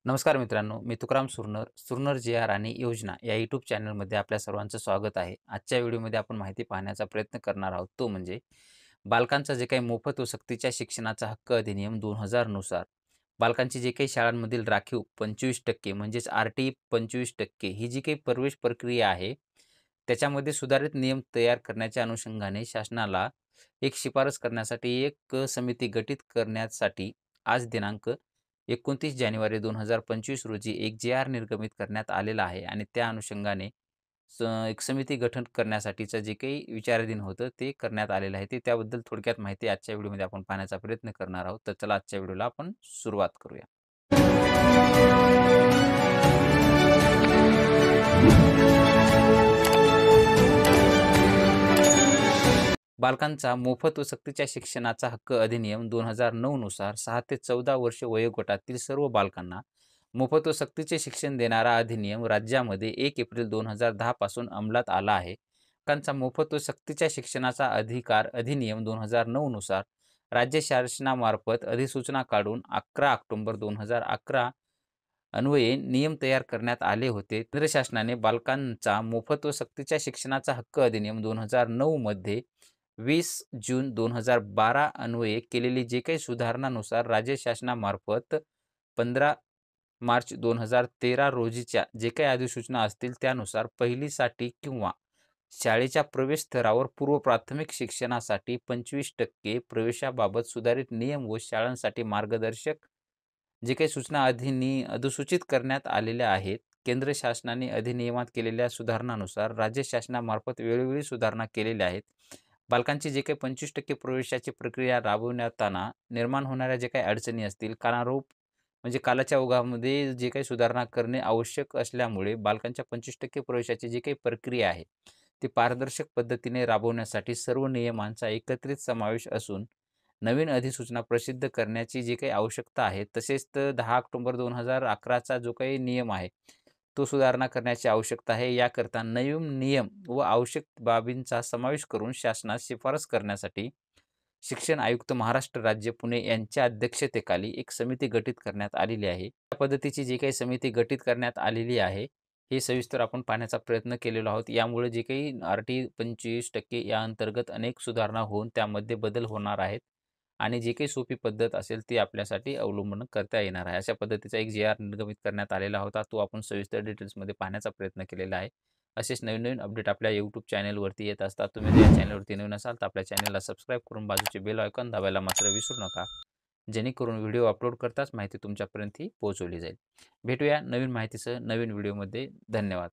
नमस्कार मित्रांनो, मी तुकाराम सुरनर, सुरनर जी-आर आणि योजना या यूट्यूब चॅनलमध्ये आपल्या सर्वांचं स्वागत आहे. आजच्या व्हिडिओमध्ये आपण माहिती पाहण्याचा प्रयत्न करणार आहोत, तो म्हणजे बालकांचा जे काही मोफत व सक्तीच्या शिक्षणाचा हक्क अधिनियम 2000 नुसार बालकांची जे काही शाळांमधील राखीव 25% म्हणजेच आर-टी 25% ही जी काही प्रवेश प्रक्रिया आहे, त्याच्यामध्ये सुधारित नियम तयार करण्याच्या अनुषंगाने शासनाला एक शिफारस करण्यासाठी एक समिती गठीत करण्यासाठी आज दिनांक 29 जानेवारी 2025 रोजी एक जी-आर निर्गमित करण्यात आलेला आहे आणि त्या अनुषंगाने एक समिती गठन करण्यासाठीचं जे काही विचाराधीन होतं ते करण्यात आलेलं आहे. ते त्याबद्दल थोडक्यात माहिती आजच्या व्हिडिओमध्ये आपण पाहण्याचा प्रयत्न करणार आहोत. तर चला आजच्या व्हिडिओला आपण सुरुवात करूया. बालकांचा मोफत व सक्तीच्या शिक्षणाचा हक्क अधिनियम 2009 नुसार 6 ते 14 वर्ष वयोगटातील सर्व बालकांना मोफत व सक्तीचे शिक्षण देणारा अधिनियम राज्यामध्ये 1 एप्रिल 2010 पासून अंमलात आला आहे. बालकांचा मोफत व सक्तीच्या शिक्षणाचा अधिकार अधिनियम 2009 नुसार राज्य शासनामार्फत अधिसूचना काढून 11 ऑक्टोबर 2011 अन्वये नियम तयार करण्यात आले होते. केंद्र शासनाने बालकांचा मोफत व सक्तीच्या शिक्षणाचा हक्क अधिनियम 2009 मध्ये 20 जून 2012 अन्वये केलेली जे काही सुधारणानुसार राज्य शासनामार्फत 15 मार्च 2013 रोजीच्या जे काही अधिसूचना असतील त्यानुसार पहिलीसाठी किंवा शाळेच्या प्रवेश स्तरावर पूर्व प्राथमिक शिक्षणासाठी 25% प्रवेशाबाबत सुधारित नियम व शाळांसाठी मार्गदर्शक जे काही सूचना अधिसूचित करण्यात आलेल्या आहेत. केंद्र शासनाने अधिनियमात केलेल्या सुधारणानुसार राज्य शासनामार्फत वेळोवेळी सुधारणा केलेल्या आहेत. बालकांची जे काही 25% प्रवेशाची प्रक्रिया राबवताना निर्माण होणाऱ्या जे काही अडचणी असतील, कालानुरूप म्हणजे कालाच्या ओघामध्ये जे काही सुधारणा करणे आवश्यक असल्यामुळे बालकांच्या 25% प्रवेशाची जी काही प्रक्रिया आहे, ती पारदर्शक पद्धतीने राबवण्यासाठी सर्व नियमांचा एकत्रित समावेश असून नवीन अधिसूचना प्रसिद्ध करण्याची जी काही आवश्यकता आहे, तसेच 10 ऑक्टोबर 2011चा जो काही नियम आहे, तो सुधारणा करण्याची आवश्यकता आहे. याकरता नवीन नियम व आवश्यक बाबींचा समावेश करून शासनास शिफारस करण्यासाठी शिक्षण आयुक्त महाराष्ट्र राज्य पुणे यांच्या अध्यक्षतेखाली एक समिती गठीत करण्यात आलेली आहे. या पद्धतीची जी काही समिती गठीत करण्यात आलेली आहे, हे सविस्तर आपण पाहण्याचा प्रयत्न केलेलो आहोत. यामुळे जे काही आर-टी 25% या अंतर्गत अनेक सुधारणा होऊन त्यामध्ये बदल होणार आहेत आणि जी काही सोपी पद्धत असेल ती आपल्यासाठी अवलंबन करता येणार आहे. अशा पद्धतीचा एक जी-आर निर्गमित करण्यात आलेला होता. तो आपण सविस्तर डिटेल्समध्ये पाहण्याचा प्रयत्न केलेला आहे. असेच नवीन-नवीन अपडेट आपल्या YouTube चॅनलवरती येत असतात. तुम्ही जर या चॅनलवरती नवीन असाल तर आपल्या चॅनलला सबस्क्राईब करून बाजूचे बेल आयकॉन दाबायला मात्र विसरू नका. जेणेकरून व्हिडिओ अपलोड करताच माहिती तुमच्यापर्यंत ही पोहोचवली जाईल. भेटूया नवीन माहितीसह नवीन व्हिडिओमध्ये. धन्यवाद.